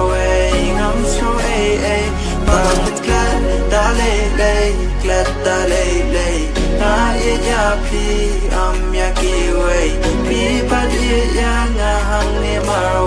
away I'm so Bang glad glad Na ya pi am ya ki way Pi pa di ya nga hang ni mar